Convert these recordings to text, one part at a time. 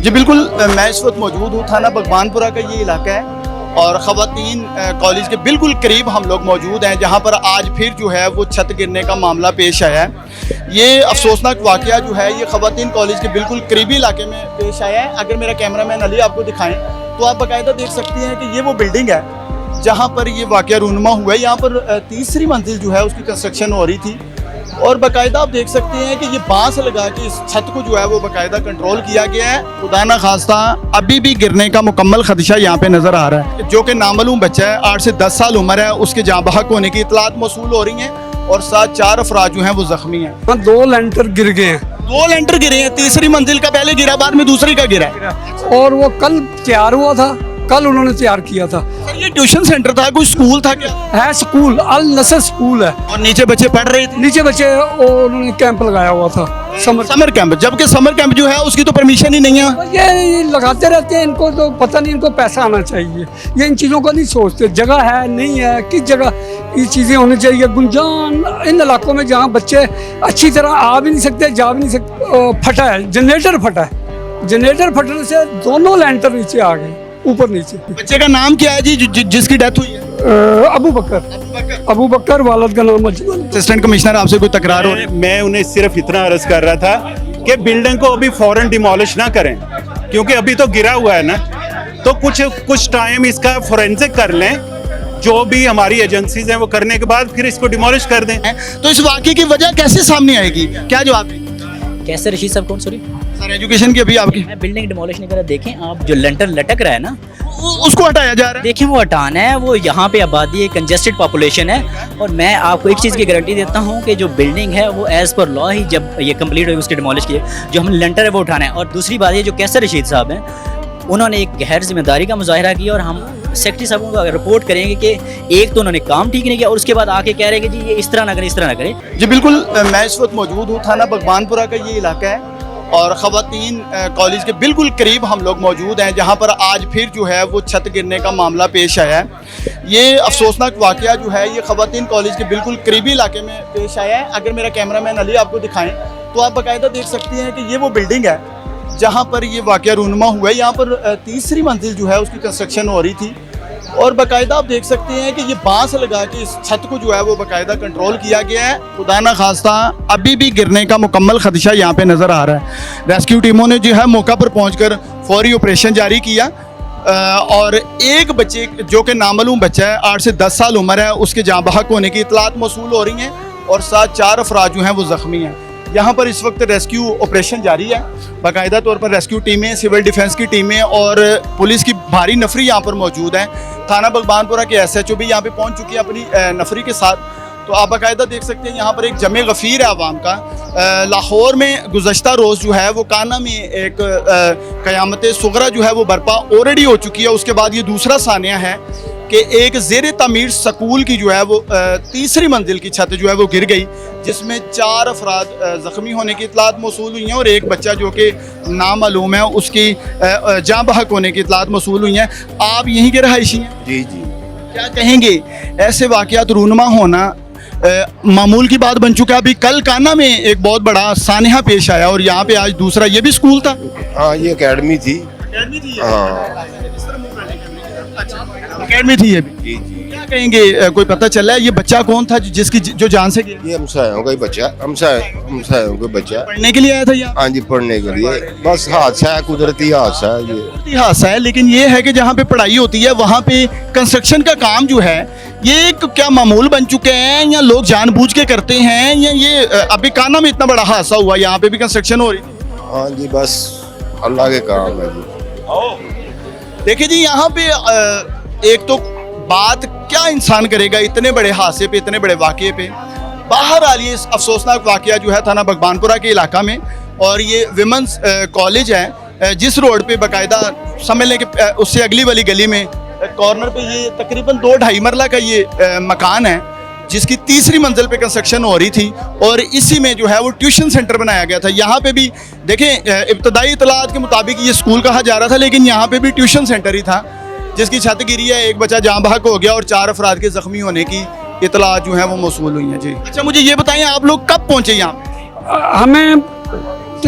जी बिल्कुल, मैं इस वक्त मौजूद हूँ थाना भगवानपुरा का ये इलाका है और ख़वातीन कॉलेज के बिल्कुल करीब हम लोग मौजूद हैं, जहाँ पर आज फिर जो है वो छत गिरने का मामला पेश आया है। ये अफसोसनाक वाक़या जो है ये ख़वातीन कॉलेज के बिल्कुल करीबी इलाके में पेश आया है। अगर मेरा कैमरामैन अली आपको दिखाएं तो आप बाकायदा देख सकते हैं कि ये वो बिल्डिंग है जहाँ पर ये वाक़या रूनुमा हुआ है। यहाँ पर तीसरी मंजिल जो है उसकी कंस्ट्रक्शन हो रही थी और बाकायदा आप देख सकते हैं कि ये बांस लगा के इस छत को जो है वो बाकायदा कंट्रोल किया गया है। खुदा ना खास्ता अभी भी गिरने का मुकम्मल खदशा यहाँ पे नज़र आ रहा है। जो कि नामालूम बच्चा है, 8 से 10 साल उम्र है, उसके जाँ बहक होने की इतलात मौसूल हो रही हैं और साथ 4 अफराद जो हैं वो ज़ख्मी हैं। 2 लेंटर गिर गए हैं। 2 लेंटर गिरे हैं, तीसरी मंजिल का पहले गिरा, बाद में दूसरी का गिरा है। और वो कल तैयार हुआ था, कल उन्होंने तैयार किया था। सर ये ट्यूशन सेंटर था, कोई स्कूल था क्या? है स्कूल, अल नसर स्कूल है। और नीचे बच्चे पढ़ रहे थे? नीचे बच्चे उन्होंने कैंप लगाया हुआ था, समर कैंप, जबकि समर कैंप जो है उसकी तो परमिशन ही नहीं है। ये लगाते रहते हैं, इनको तो पता नहीं, इनको पैसा आना चाहिए। ये इन चीज़ों को नहीं सोचते, जगह है नहीं है, किस जगह ये चीज़ें होनी चाहिए। गुंजान इन इलाकों में जहाँ बच्चे अच्छी तरह आ भी नहीं सकते, जा भी नहीं सकते। फटा है, जनरेटर फटा है, जनरेटर फटने से दोनों लेंटर नीचे आ गए, ऊपर नीचे। बच्चे का नाम क्या है जी जिसकी डेथ हुई है? अबू बकर, वालद का नाम अजमल। असिस्टेंट कमिश्नर आपसे कोई तकरार हो रही है? मैं उन्हें सिर्फ इतना अर्ज कर रहा था कि बिल्डिंग को अभी फौरन डिमोलिश ना करें, क्योंकि अभी तो गिरा हुआ है ना, तो कुछ टाइम इसका फोरेंसिक कर लें, जो भी हमारी एजेंसीज हैं वो करने के बाद फिर इसको डिमोलिश कर दें। तो इस वाकये की वजह कैसे सामने आएगी, क्या जवाब दें? कैसे रशीद साहब कौन? सॉरी सर एजुकेशन की अभी आपकी मैं बिल्डिंग डिमोलिश नहीं कर रहा। देखें आप, जो लेंटर लटक रहा है ना, उसको हटाया जा रहा है। देखें वो हटाना है। वो यहाँ पे आबादी है, कंजेस्टेड पॉपुलेशन है, और मैं आपको एक चीज़ की गारंटी देता हूँ कि जो बिल्डिंग है वो एज़ पर लॉ ही जब ये कंप्लीट होगी उसकी डिमोलिश की है। जो हम लेंटर है वो उठाना है। और दूसरी बात ये, जो कैसर रशीद साहब हैं, उन्होंने एक गैर जिम्मेदारी का मुजाहिरा किया और हम सेक्रेटरी साहब को रिपोर्ट करेंगे कि एक तो उन्होंने काम ठीक नहीं किया और उसके बाद आके कह रहे हैं कि जी ये इस तरह ना करें, इस तरह ना करें। जी बिल्कुल, मैं इस वक्त मौजूद हूँ थाना भगवानपुरा का ये इलाका है और ख़वातीन कॉलेज के बिल्कुल करीब हम लोग मौजूद हैं, जहाँ पर आज फिर जो है वो छत गिरने का मामला पेश आया है। ये अफसोसनाक वाक़या जो है ये ख़वातीन कॉलेज के बिल्कुल करीबी इलाके में पेश आया है। अगर मेरा कैमरामैन अली आपको दिखाएं तो आप बाकायदा देख सकते हैं कि ये वो बिल्डिंग है जहाँ पर ये वाक़या रूनुमा हुआ है। यहाँ पर तीसरी मंजिल जो है उसकी कंस्ट्रक्शन हो रही थी और बाकायदा आप देख सकते हैं कि ये बांस लगा के इस छत को जो है वो बाकायदा कंट्रोल किया गया है। खुदा ना खास्ता अभी भी गिरने का मुकम्मल खदशा यहाँ पे नज़र आ रहा है। रेस्क्यू टीमों ने जो है मौका पर पहुंचकर फौरी ऑपरेशन जारी किया और एक बच्चे जो कि नामालूम बच्चा है, 8 से 10 साल उम्र है, उसके जाँ बहक होने की इतलात मौसूल हो रही हैं और साथ 4 अफराद जो हैं वो ज़ख्मी हैं। यहाँ पर इस वक्त रेस्क्यू ऑपरेशन जारी है। बाकायदा तौर पर रेस्क्यू टीमें, सिविल डिफेंस की टीमें और पुलिस की भारी नफरी यहाँ पर मौजूद है। थाना भगवानपुरा के SHO भी यहाँ पे पहुँच चुकी है अपनी नफरी के साथ। तो आप बाकायदा देख सकते हैं यहाँ पर एक जमे गफ़ीर है आवाम का। लाहौर में गुज़श्ता रोज़ जो है वो काना में एक क़यामत सुगरा जो है वो बर्पा ऑलरेडी हो चुकी है। उसके बाद ये दूसरा सानिया है कि एक ज़ेर तमीर स्कूल की जो है वो तीसरी मंजिल की छत जो है वो गिर गई, जिसमें 4 अफराद ज़ख्मी होने की इतलात मौसूल हुई हैं और एक बच्चा जो कि नामालूम है उसकी जाँ बहक होने की इतलात मौसूल हुई हैं। आप यहीं के रहायशी हैं? जी जी। क्या कहेंगे, ऐसे वाक़यात रूनुमा होना मामूल की बात बन चुका है? अभी कल काना में एक बहुत बड़ा सानिया पेश आया और यहाँ पे आज दूसरा, ये भी स्कूल था? हाँ, ये अकेडमी थी। हाँ, अकेडमी थी ये भी। जी जी। क्या कहेंगे, कोई पता चला है ये बच्चा कौन था जिसकी जो जान से गया? ये हमसायों का ही बच्चा, हमसायों का बच्चा पढ़ने के लिए आया था यहाँ? हाँ जी, पढ़ने के लिए। बस हादसा है, कुदरती हादसा है ये। हादसा है, लेकिन ये है कि जहाँ पे पढ़ाई होती है वहाँ पे कंस्ट्रक्शन का काम जो है ये एक क्या मामूल बन चुके हैं या लोग जानबूझ के करते हैं, या ये अभी काना में इतना बड़ा हादसा हुआ, यहाँ पे भी कंस्ट्रक्शन हो रही थी? हाँ जी, बस अल्लाह के काम है जी। देखिए जी, यहाँ पे एक तो बात क्या इंसान करेगा इतने बड़े हादसे पे, इतने बड़े वाक़ये पे। बाहर आ लिए अफसोसनाक वाक़या जो है थाना भगवानपुरा के इलाका में, और ये विमेंस कॉलेज है जिस रोड पे बाकायदा समझ लें कि उससे अगली वाली गली में कॉर्नर पे ये तकरीबन 2-2.5 मरला का ये मकान है जिसकी तीसरी मंजिल पे कंस्ट्रक्शन हो रही थी और इसी में जो है वो ट्यूशन सेंटर बनाया गया था। यहाँ पे भी देखें, इब्तदाई इतलात के मुताबिक ये स्कूल कहा जा रहा था, लेकिन यहाँ पे भी ट्यूशन सेंटर ही था जिसकी छत गिरी है, एक बच्चा जाँ बहक हो गया और 4 अफराद के ज़ख्मी होने की इतलात जो है वो मौसूल हुई हैं। जी अच्छा, मुझे ये बताएं आप लोग कब पहुँचे यहाँ पे? हमें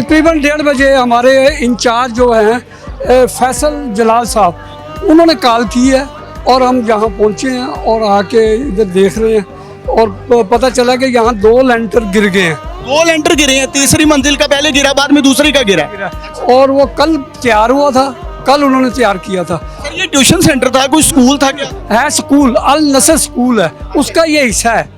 तकरीबन 1:30 बजे हमारे इंचार्ज जो हैं फैसल जलाल साहब, उन्होंने कॉल की है और हम यहाँ पहुँचे हैं और आके इधर देख रहे हैं और पता चला कि यहाँ 2 लेंटर गिर गए हैं 2 लेंटर गिरे हैं, तीसरी मंजिल का पहले गिरा, बाद में दूसरी का गिरा। और वो कल तैयार हुआ था, कल उन्होंने तैयार किया था। सर ये ट्यूशन सेंटर था, कोई स्कूल था क्या? है स्कूल, अल नसर स्कूल है, उसका ये हिस्सा है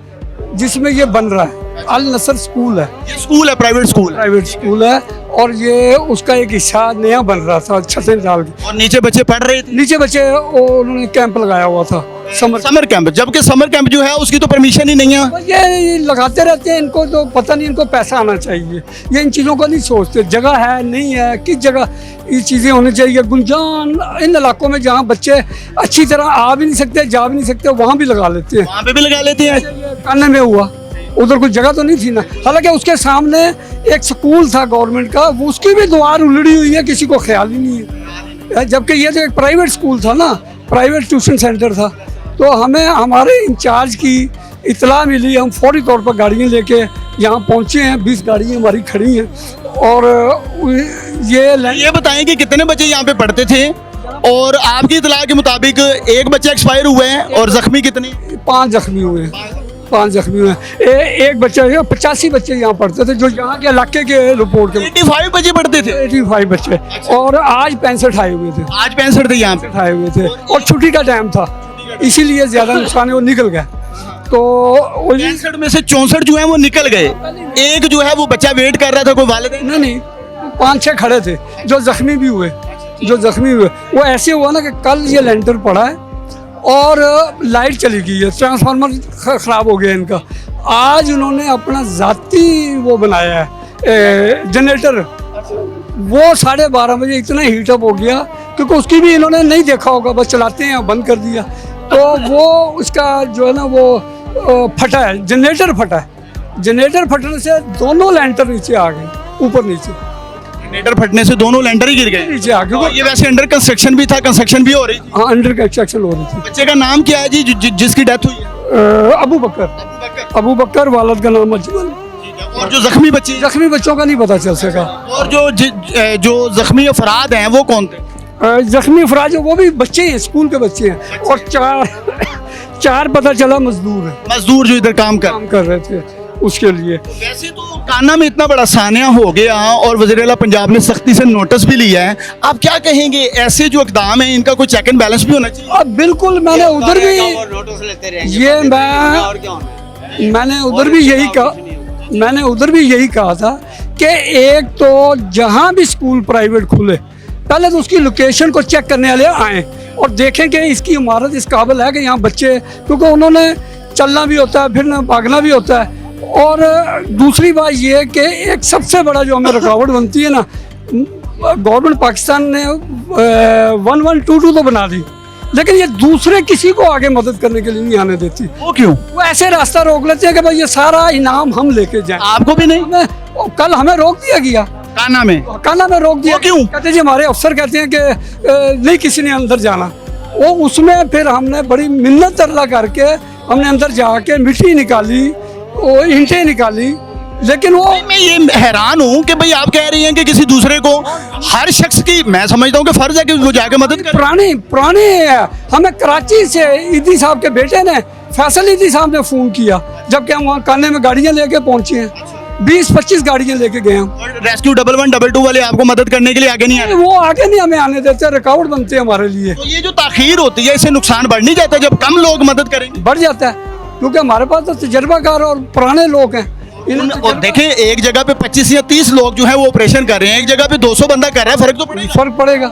जिसमें ये बन रहा है। अल नसर स्कूल है, ये स्कूल है, प्राइवेट स्कूल है। प्राइवेट स्कूल है और ये उसका एक हिस्सा नया बन रहा था छतें डाल के। और नीचे बच्चे पढ़ रहे थे, नीचे बच्चे उन्होंने कैंप लगाया हुआ था समर कैंप, जबकि समर कैंप जो है उसकी तो परमिशन ही नहीं है। ये लगाते रहते हैं, इनको तो पता नहीं, इनको पैसा आना चाहिए, ये इन चीज़ों को नहीं सोचते। जगह है नहीं है, किस जगह ये चीज़ें होनी चाहिए। गुंजान इन इलाकों में जहाँ बच्चे अच्छी तरह आ भी नहीं सकते, जा भी नहीं सकते, वहाँ भी लगा लेते हैं। वहाँ पे भी लगा लेते हैं। कान्ने में हुआ, उधर कुछ जगह तो नहीं थी ना, हालांकि उसके सामने एक स्कूल था गवर्नमेंट का, वो उसकी भी दीवार उलड़ी हुई है, किसी को ख्याल ही नहीं है। जबकि ये तो एक प्राइवेट स्कूल था ना, प्राइवेट ट्यूशन सेंटर था। तो हमें हमारे इंचार्ज की इतला मिली, हम फौरी तौर पर गाड़ियाँ लेके यहाँ पहुँचे हैं। 20 गाड़ियाँ हमारी खड़ी हैं और ये बताएं कि कितने बच्चे यहाँ पे पढ़ते थे और आपकी इतला के मुताबिक एक बच्चा एक्सपायर हुआ है और जख्मी कितने? 5 जख्मी हुए हैं, 5 जख्मी हुए हैं। एक बच्चा, 85 बच्चे यहाँ पढ़ते थे जो यहाँ के इलाके के रिपोर्ट के। 85 बच्चे पढ़ते थे? 85 बच्चे, और आज 65 आए हुए थे। आज 65 थे यहाँ पे आए हुए थे और छुट्टी का टाइम था, इसीलिए ज्यादा नुकसान है, वो निकल गए। तो 65 में से 64 जो है वो निकल गए, एक जो है वो बच्चा वेट कर रहा था, कोई वालिदैन नहीं 5-6 खड़े थे जो जख्मी भी हुए। वो ऐसे हुआ ना कि कल ये लेंटर पड़ा है और लाइट चली गई है, ट्रांसफार्मर ख़राब हो गया इनका। आज उन्होंने अपना ज़ाती वो बनाया है जनरेटर, वो 12:30 बजे इतना हीटअप हो गया क्योंकि उसकी भी इन्होंने नहीं देखा होगा, बस चलाते हैं बंद कर दिया। तो वो उसका जो है ना वो फटा है, जनरेटर फटा है। जनरेटर फटने से दोनों लेंटर नीचे आ गए, ऊपर नीचे। जनरेटर फटने से दोनों लेंटर ही गिर गए नीचे आ गए। ये वैसे अंडर कंस्ट्रक्शन भी था, कंस्ट्रक्शन भी हो रही थी? हाँ, अंडर कंस्ट्रक्शन हो रही थी। बच्चे का नाम क्या है जी जिसकी डेथ हुई है? अबू बकर, वालद का नाम अजमल। और जो जख्मी बच्चों का नहीं पता चल सका। और जो जख्मी अफराद हैं वो कौन थे? जख्मी अफराद वो भी बच्चे हैं, स्कूल के बच्चे हैं। और 4 पता चला मजदूर जो इधर काम कर रहे थे उसके लिए। वैसे तो कान्ना में इतना बड़ा सानिया हो गया और वज़ीर-ए-आला पंजाब ने सख्ती से नोटिस भी लिया है, आप क्या कहेंगे? ऐसे जो इक़दाम है इनका कोई चेक एंड बैलेंस भी होना चाहिए। अब बिल्कुल, मैंने उधर भी यही कहा था कि एक तो जहाँ भी स्कूल प्राइवेट खुले पहले तो उसकी लोकेशन को चेक करने वाले आएँ और देखें कि इसकी इमारत इस काबिल है कि यहाँ बच्चे, क्योंकि उन्होंने चलना भी होता है, फिर भागना भी होता है। और दूसरी बात ये है कि एक सबसे बड़ा जो हमें रुकावट बनती है ना, गवर्नमेंट पाकिस्तान ने 1122 तो बना दी, लेकिन ये दूसरे किसी को आगे मदद करने के लिए नहीं आने देती। वो क्यों? वो ऐसे रास्ता रोक लेते हैं कि भाई ये सारा इनाम हम लेके जाएं। आपको भी नहीं? कल हमें रोक दिया गया कान्ना में रोक दिया। क्यों? कहते जी हमारे अफसर कहते हैं कि नहीं किसी ने अंदर जाना। वो उसमें फिर हमने बड़ी मिन्नत तरला करके हमने अंदर जाके मिट्टी निकाली, वो ईंटें निकाली, लेकिन वो मैं ये हैरान हूँ कि भाई आप कह रही हैं कि किसी दूसरे को, हर शख्स की मैं समझता हूँ कि फर्ज है कि वो जाके मदद करे। पुराने हमें कराची से ईदी साहब के बेटे ने, फैसल ईदी साहब ने फ़ोन किया, जबकि हम वहाँ कान्ने में गाड़ियाँ लेके पहुँचे हैं, 20-25 गाड़ियाँ लेके गए हम। और रेस्क्यू 1122 वाले आपको मदद करने के लिए आगे नहीं आए? वो आगे नहीं हमें आने देते, रुकावट बनते हैं हमारे लिए। तो ये जो ताखीर होती है इससे नुकसान बढ़ नहीं जाता जब कम लोग मदद करेंगे? बढ़ जाता है, क्योंकि हमारे पास तो तजर्बाकार और पुराने लोग हैं। और देखें एक जगह पे 25 या 30 लोग जो है वो ऑपरेशन कर रहे हैं, एक जगह पे 200 बंदा कर रहा है, फर्क पड़ेगा।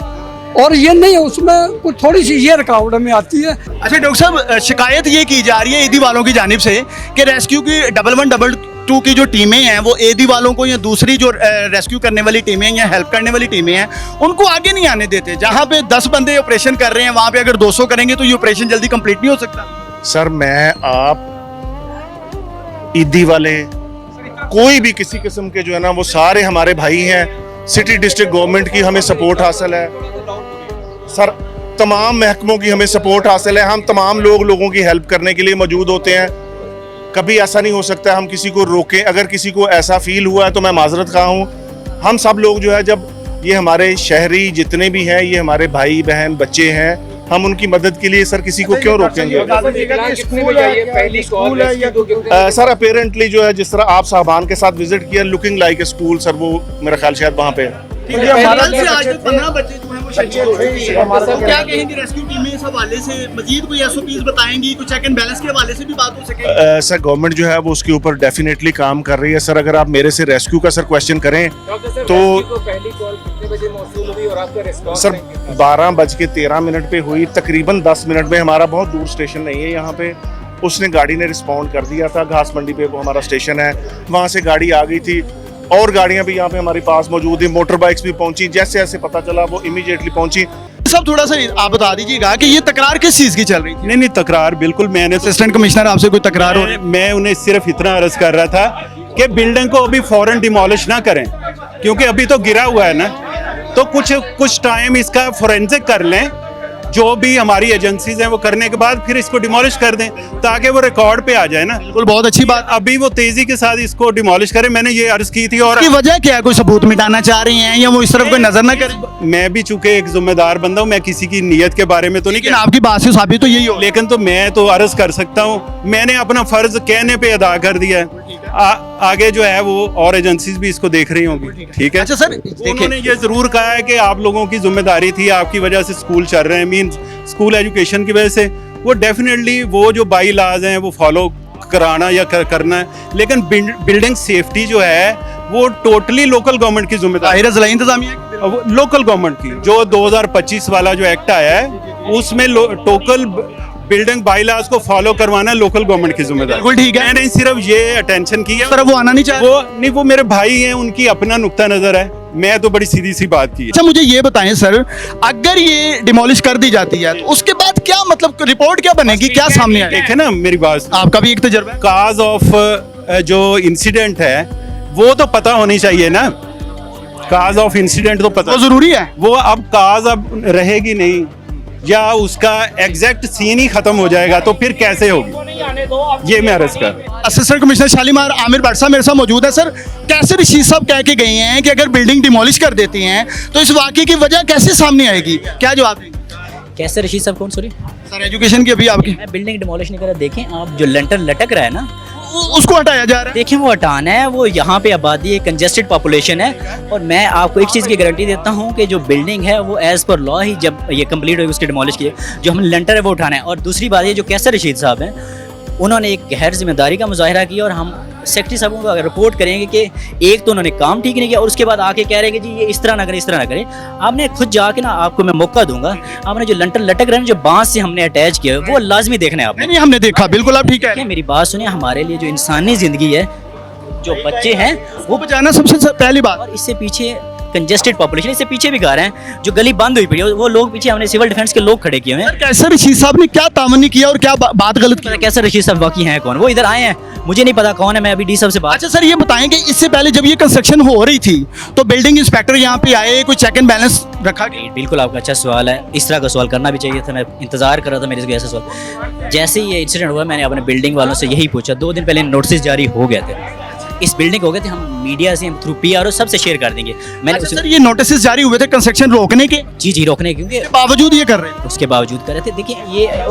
और ये नहीं, उसमें कुछ थोड़ी सी ये रुकावट में आती है। अच्छा डॉक्टर साहब, शिकायत ये की जा रही है ईदी वालों की जानिब से कि रेस्क्यू की 1122 की जो टीमें हैं वो ईदी वालों को या दूसरी जो रेस्क्यू करने वाली टीमें या हेल्प करने वाली टीमें हैं उनको आगे नहीं आने देते। जहाँ पे 10 बंदे ऑपरेशन कर रहे हैं वहाँ पे अगर 200 करेंगे तो ये ऑपरेशन जल्दी कंप्लीट नहीं हो सकता। सर मैं आप ईदी वाले कोई भी किसी किस्म के जो है ना वो सारे हमारे भाई हैं। सिटी डिस्ट्रिक्ट गवर्नमेंट की हमें सपोर्ट हासिल है सर, तमाम महकमों की हमें सपोर्ट हासिल है। हम तमाम लोगों की हेल्प करने के लिए मौजूद होते हैं। कभी ऐसा नहीं हो सकता हम किसी को रोकें। अगर किसी को ऐसा फील हुआ है तो मैं माजरत खा हूँ। हम सब लोग जो है, जब ये हमारे शहरी जितने भी हैं, ये हमारे भाई बहन बच्चे हैं, हम उनकी मदद के लिए सर किसी को क्यों रोकेंगे। सर अपेरेंटली जो है, जिस तरह आप साहबान के साथ विजिट किया, looking like a school sir, वो मेरा ख्याल शायद वहाँ पे कल से आज तक 15 बच्चे जो हैं वो शहीद हो चुके हैं। क्या कहेंगे रेस्क्यू टीमें इस हवाले से, मजीद कोई एसओपीज बताएंगी, कुछ चेक एंड बैलेंस के हवाले से भी बात हो सके? सर गवर्नमेंट जो है वो उसके ऊपर डेफिनेटली काम कर रही है। सर अगर आप मेरे से रेस्क्यू का सर क्वेश्चन करें तो पहली कॉल कितने बजे मौसूल हुई और आपका रिस्पॉन्स सर 12:13 पे हुई, तकरीबन 10 मिनट में, हमारा बहुत दूर स्टेशन नहीं है यहाँ पे, उसने गाड़ी ने रिस्पॉन्ड कर दिया था। घास मंडी पे वो हमारा स्टेशन है, वहाँ से गाड़ी आ गई थी और गाड़ियाँ भी यहाँ पे हमारे पास मौजूद थी, मोटर बाइक्स भी पहुंची, जैसे जैसे पता चला वो इमीडिएटली पहुंची। सब थोड़ा सा आप बता दीजिएगा कि ये तकरार किस चीज़ की चल रही थी? नहीं तकरार बिल्कुल, मैंने असिस्टेंट कमिश्नर आपसे कोई तकरार हो रही? मैं उन्हें सिर्फ इतना अर्ज कर रहा था कि बिल्डिंग को अभी फौरन डिमोलिश ना करें, क्योंकि अभी तो गिरा हुआ है ना, तो कुछ टाइम इसका फोरेंसिक कर लें, जो भी हमारी एजेंसीज हैं वो करने के बाद फिर इसको डिमोलिश कर दें, ताकि वो रिकॉर्ड पे आ जाए ना। बिल्कुल, बहुत अच्छी बात। अभी वो तेजी के साथ इसको डिमोलिश करें, मैंने ये अर्ज की थी। और की वजह क्या है? कोई सबूत मिटाना चाह रही हैं या वो इस तरफ कोई नजर ना करे? मैं भी चूंकि एक जिम्मेदार बंदा हूँ, मैं किसी की नीयत के बारे में तो नहीं लेकिन आपकी बात से साबित तो यही हो, लेकिन तो मैं तो अर्ज कर सकता हूँ, मैंने अपना फर्ज कहने पे अदा कर दिया है। आगे जो है वो और एजेंसीज भी इसको देख रही होंगी। ठीक है। अच्छा सर, उन्होंने ये जरूर कहा है कि आप लोगों की जिम्मेदारी थी, आपकी वजह से स्कूल चल रहे हैं, मीन स्कूल एजुकेशन की वजह से, वो डेफिनेटली वो जो बाई लाज हैं वो फॉलो कराना या करना है, लेकिन बिल्डिंग सेफ्टी जो है वो टोटली लोकल गवर्नमेंट की जिम्मेदारी है, ज़िला इंतजामिया की, लोकल गवर्नमेंट की। जो 2025 वाला जो एक्ट आया है उसमें टोटल बिल्डिंग बाईलाज को फॉलो करवाना लोकल गवर्नमेंट की जिम्मेदारी। बिल्कुल ठीक है। मैंने सिर्फ ये अटेंशन की है, तरफ वो आना नहीं चाहे। वो मेरे भाई हैं, उनकी अपना नुक्ता नजर है, मैं तो बड़ी सीधी सी बात की है। अच्छा मुझे ये बताएं सर, अगर ये डिमोलिश कर दी जाती है तो उसके बाद क्या मतलब रिपोर्ट क्या बनेगी, क्या सामने आएगा? देखे ना मेरी बात, आपका भी एक तजुर्बा है। काज ऑफ जो इंसिडेंट है वो तो पता होनी चाहिए ना, काज ऑफ इंसिडेंट तो पता, वो जरूरी है। वो अब काज अब रहेगी नहीं, या उसका एग्जैक्ट सीन ही खत्म हो जाएगा, तो फिर कैसे होगी, ये मैं अर्ज कर। असिस्टेंट कमिश्नर शालीमार आमिर भट्ट साहब मेरे साथ मौजूद है। सर कैसे रशीद साहब कह के गए हैं कि अगर बिल्डिंग डिमोलिश कर देती हैं तो इस वाकये की वजह कैसे सामने आएगी, क्या जवाब देंगे? कैसे रशीद साहब कौन, सॉरी सर एजुकेशन की अभी आपकी मैं बिल्डिंग डिमोलिश नहीं कर रहा। देखें आप, जो लंटर लटक रहा है ना, उसको हटाया जा रहा है। देखें वो हटाना है, वो यहाँ पे आबादी है, कंजेस्टेड पॉपुलेशन है, और मैं आपको एक चीज़ की गारंटी देता हूँ कि जो बिल्डिंग है वो एज़ पर लॉ ही जब ये कंप्लीट होगी उसके डिमोलिश किए, जो हमने लंटर है वो उठाना है। और दूसरी बात ये, जो कैसर रशीद साहब हैं उन्होंने एक गैर जिम्मेदारी का मुजाहरा किया, और हम सेक्रेटरी साहब को अगर रिपोर्ट करेंगे कि एक तो उन्होंने काम ठीक नहीं किया, और उसके बाद आके कह रहे हैं कि जी ये इस तरह ना करें, इस तरह ना करें। आपने खुद जाके ना, आपको मैं मौका दूंगा, आपने जो लंटर लटक रहे हैं, जो बांस से हमने अटैच किया है, वो लाजमी देखना है आपने। नहीं हमने देखा, बिल्कुल आप ठीक है। मेरी बात सुनिए, हमारे लिए जो इंसानी ज़िंदगी है, जो बच्चे हैं वो बचाना सबसे पहली बात। और इससे पीछे कंजेस्टेड पॉपुलेशन, इससे पीछे भी घर हैं जो गली बंद हुई पड़ी है, वो लोग पीछे हमने सिविल डिफेंस के लोग खड़े किए हुए हैं। कैसर रशीद साहब ने क्या तामनी किया और क्या बात गलत की? कैसर रशीद साहब वाकई हैं कौन, वो इधर आए हैं, मुझे नहीं पता कौन है, मैं अभी डी साहब से बात। अच्छा सर ये बताएं कि इससे पहले जब ये कंस्ट्रक्शन हो रही थी तो बिल्डिंग इंस्पेक्टर यहाँ पे आए, कोई चेक एंड बैलेंस रखा गया? बिल्कुल आपका अच्छा सवाल है, इस तरह का सवाल करना भी चाहिए था, मैं इंतजार कर रहा था मेरे से ऐसा सवाल। जैसे ही ये इंसिडेंट हुआ, मैंने अपने बिल्डिंग वालों से यही पूछा, 2 दिन पहले नोटिस जारी हो गए थे, इस बिल्डिंग हो गए थे, हम मीडिया से थ्रू PR सबसे शेयर कर देंगे। मैंने अच्छा सर ये नोटिस जारी हुए थे कंस्ट्रक्शन रोकने के? जी रोकने, क्योंकि बावजूद ये कर रहे थे? उसके बावजूद कर रहे थे। देखिए ये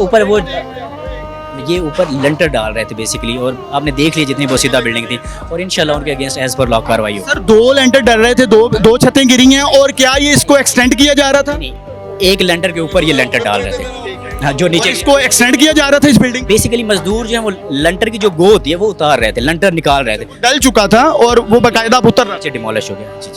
ऊपर लंटर डाल रहे थे बेसिकली, और आपने देख लिया जितनी बोसीदा बिल्डिंग थी, और इंशाल्लाह उनके अगेंस्ट एज पर लॉ कार्रवाई हो। सर 2 लेंटर डल रहे थे, दो छतें गिरी हैं, और क्या ये इसको एक्सटेंड किया जा रहा था? एक लेंटर के ऊपर ये लेंटर डाल रहे थे, हाँ, जो नीचे इसको एक्सटेंड किया जा रहा था इस बिल्डिंग। बेसिकली मजदूर जो है वो लेंटर की जो गो होती है वो उतार रहे थे, लेंटर निकाल रहे थे, डल चुका था और वो बाकायदा उतर रहा था। डिमोलिश हो गया।